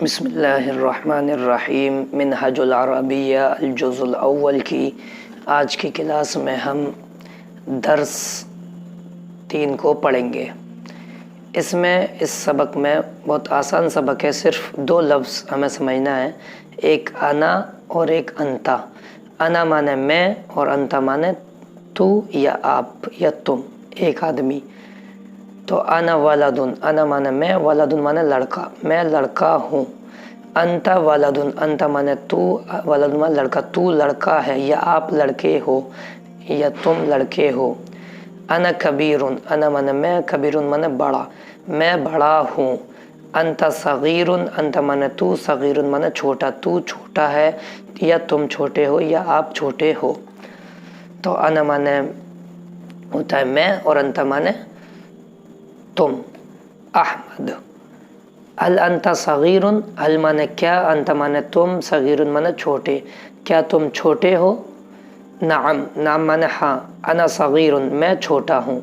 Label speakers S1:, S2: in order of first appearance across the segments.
S1: بسم اللہ الرحمن الرحیم منہج العربیہ الجزء الاول کی آج کی کلاس میں ہم درس 3 کو پڑھیں گے۔ اس سبق میں بہت آسان سبق ہے، صرف 2 لفظ ہمیں سمجھنا ہے، ایک انا اور ایک انتا۔ انا مانے میں اور انتا مانے تو یا آپ یا تم، ایک آدمی۔ تو انا ولدن، انا مانے میں، ولدن مانے لڑکا، میں لڑکا ہوں۔ انتا ولدن، انتا مانے تو، ولدن مانے لڑکا، تو لڑکا ہے یا آپ لڑکے ہو یا تم لڑکے ہو۔ انا کبیرن، انا مانے میں، کبیرن مانے بڑا، میں بڑا ہوں۔ انتا صغیرن، انتا مانے تو، صغیرن مانے چھوٹا، تو چھوٹا ہے یا تم چھوٹے ہو یا آپ چھوٹے ہو۔ تو انا مانے ہوتا ہے میں اور انتا مانے تم۔ احمد، هل انت صغیر، هل مانے کیا، انت مانے تم، صغیر مانے چھوٹے، کیا تم چھوٹے ہو۔ نعم، نعم مانے ہاں، انا صغیر، میں چھوٹا ہوں۔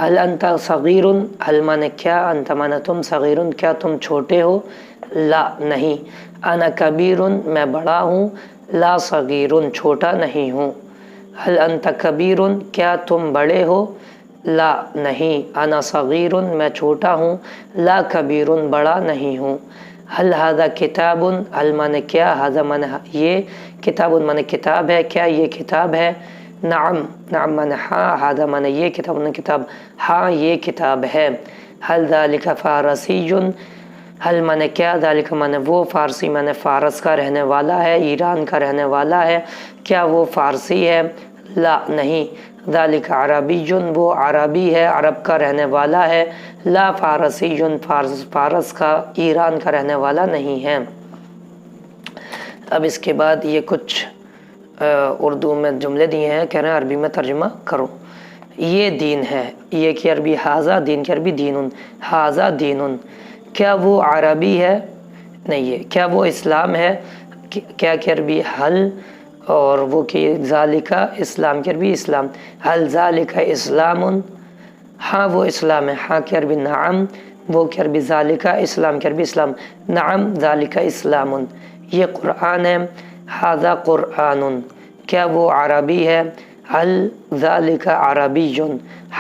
S1: هل انت صغیر، هل مانے کیا، انت مانے تم، صغیر کیا تم چھوٹے ہو۔ لا نہیں، انا کبیر، میں بڑا ہوں، لا صغیر چھوٹا نہیں ہوں۔ هل انت کبیر، کیا تم بڑے ہو۔ لا نہیں، انا صغیر، میں چھوٹا ہوں، لا کبیر بڑا نہیں ہوں۔ هل هذا کتاب، هل مانے کیا، هذا مانے یہ، کتاب مانے کتاب ہے، کیا یہ کتاب ہے۔ نعم، نعم مانے ہاں، هذا مانے یہ، کتاب مانے کتاب، ہاں یہ کتاب ہے۔ هل ذلك فارسی، هل مانے کیا، ذلك مانے وہ، فارسی مانے فارس کا رہنے والا ہے، ایران کا رہنے والا ہے، کیا وہ فارسی ہے۔ لا نہیں، ذالک عربی، وہ عربی ہے، عرب کا رہنے والا ہے، لا فارسی، فارس کا، ایران کا رہنے والا نہیں ہے۔ اب اس کے بعد یہ کچھ اردو میں جملے دیے ہیں، کہہ رہے ہیں عربی میں ترجمہ کرو۔ یہ دین ہے، یہ کی عربی ہاذا، دین کی عربی دینن، ہاذا دینن۔ کیا وہ عربی ہے، نہیں ہے، کیا وہ اسلام ہے، کیا کی عربی حل، اور وہ کی ذالکہ، اسلام کی عربی اسلام، حل ذالکہ اسلام، ہاں وہ اسلام ہے، ہاں کی عربی نعم، وہ کی عربی ذالکہ، اسلام کی عربی اسلام، نعم ذالکہ اسلام۔ یہ قرآن ہے، ھذا قرآن، کیا وہ عربی ہے، حل ذالکہ عربی،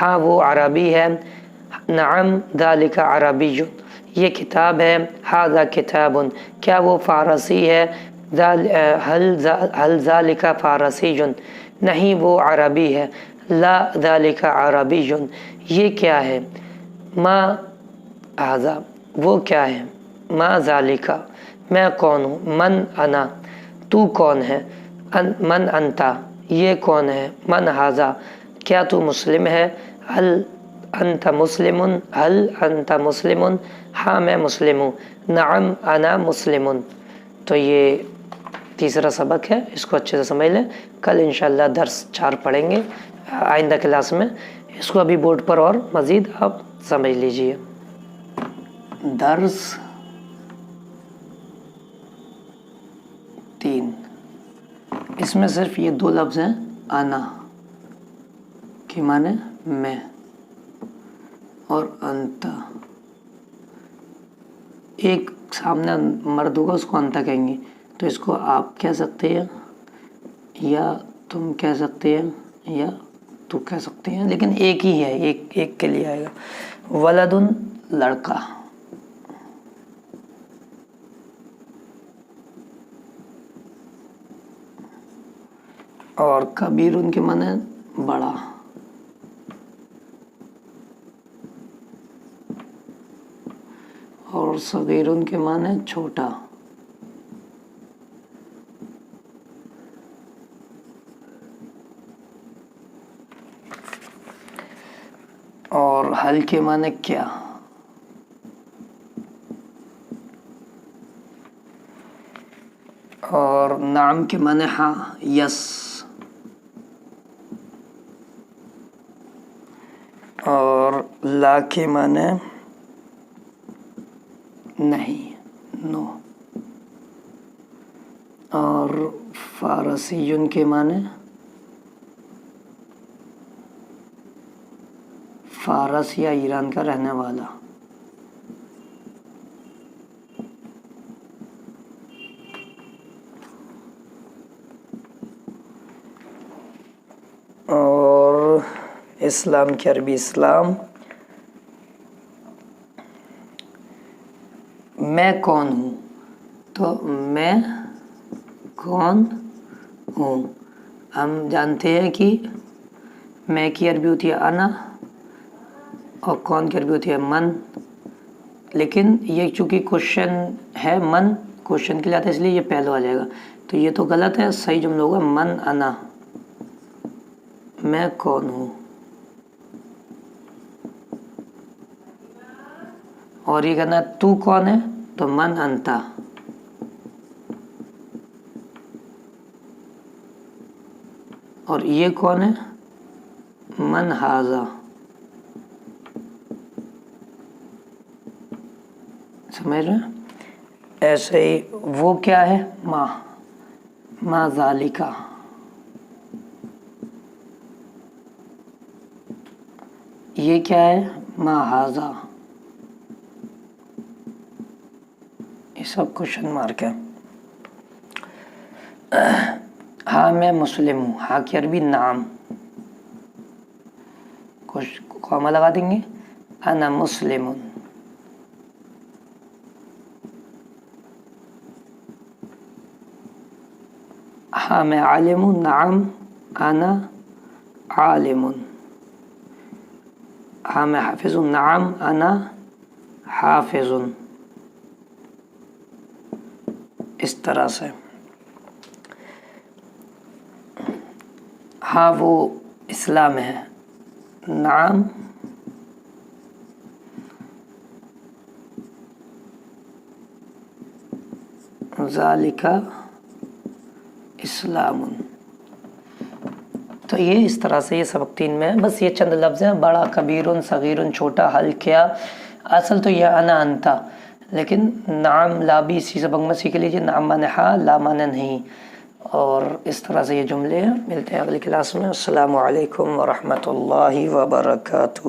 S1: ہاں وہ عربی ہے، نعم ذالکہ عربی، یہ کتاب ہے، ھذا کتاب، کیا وہ فارسی ہے، حل ذالکہ فارسی، نہیں وہ عربی ہے، لا ذالکہ عربی، یہ کیا ہے۔ ما ھذا، وہ کیا ہے، ما ذالکہ، میں کون ہوں، من انا، تو کون ہے، من انتا، یہ کون ہے، من ھذا، کیا تو مسلم ہے، حل انت مسلم، حل انت مسلم، ہاں میں مسلم ہوں، نعم انا مسلم۔ تو یہ تیسرا سبق ہے، اس کو اچھے سے سمجھ لیں، کل انشاءاللہ درس 4 پڑھیں گے آئندہ کلاس میں، اس کو ابھی بورڈ پر اور مزید آپ سمجھ لیجئے۔ درس 3، اس میں صرف یہ 2 لفظ ہیں، انا کی معنی میں اور انتا، ایک سامنے مرد ہوگا اس کو انتا کہیں گے، تو اس کو آپ کہہ سکتے ہیں یا تم کہہ سکتے ہیں یا تو کہہ سکتے ہیں، لیکن ایک ہی ہے، ایک کے لیے آئے گا۔ ولدن لڑکا، اور کبیرن کے معنی بڑا، اور صغیرن کے معنی چھوٹا۔ اور حل کے معنی کیا، اور نعم کے معنی ہاں، یس، اور لا کے معنی نہیں، نو، اور فارسیون کے معنی فارس یا ایران کا رہنے والا۔ اسلام کی عربی اسلام. میں کون ہوں؟ تو میں کون ہوں. ہم جانتے ہیں کہ میں کی عربی ہوتی ہے انا اور کون کی عربی ہوتی ہے من، لیکن یہ چونکہ کوشچن ہے، من کوشچن کے لیے آتا ہے، اس لیے یہ پہلو آ جائے گا. تو یہ تو غلط ہے. صحیح جملہ ہوگا من انا، میں کون ہوں. اور یہ کہنا تو کون ہے، تو من انتا. اور یہ کون ہے، من ہاذا. سمجھ رہے ہیں؟ ایسے ہی وہ کیا ہے، ما ذالکا. یہ کیا ہے، ما ہاذا. یہ سب کوشچن مارک ہے. ہاں میں مسلم ہوں. ہاں کی عربی نعم، کامہ لگا دیں گے. انا مسلم. ہاں میں عالم ہوں. نعم انا عالم. ہاں میں حافظ ہوں. نعم انا حافظ. اس طرح سے. ہاں وہ اسلام ہے. نعم ذالک اسلام. تو یہ اس طرح سے یہ سبق 3 میں ہے. بس یہ چند لفظ ہیں، بڑا، کبیر، صغیر، چھوٹا، حل کیا. اصل تو یہ انا انتا، لیکن نعم لا بھی اسی سبق میں سیکھ لیجیے. نعم مانے ہاں، لا مانے نہیں. اور اس طرح سے یہ جملے ہیں. ملتے ہیں اگلی کلاس میں. السلام علیکم ورحمۃ اللہ وبرکاتہ.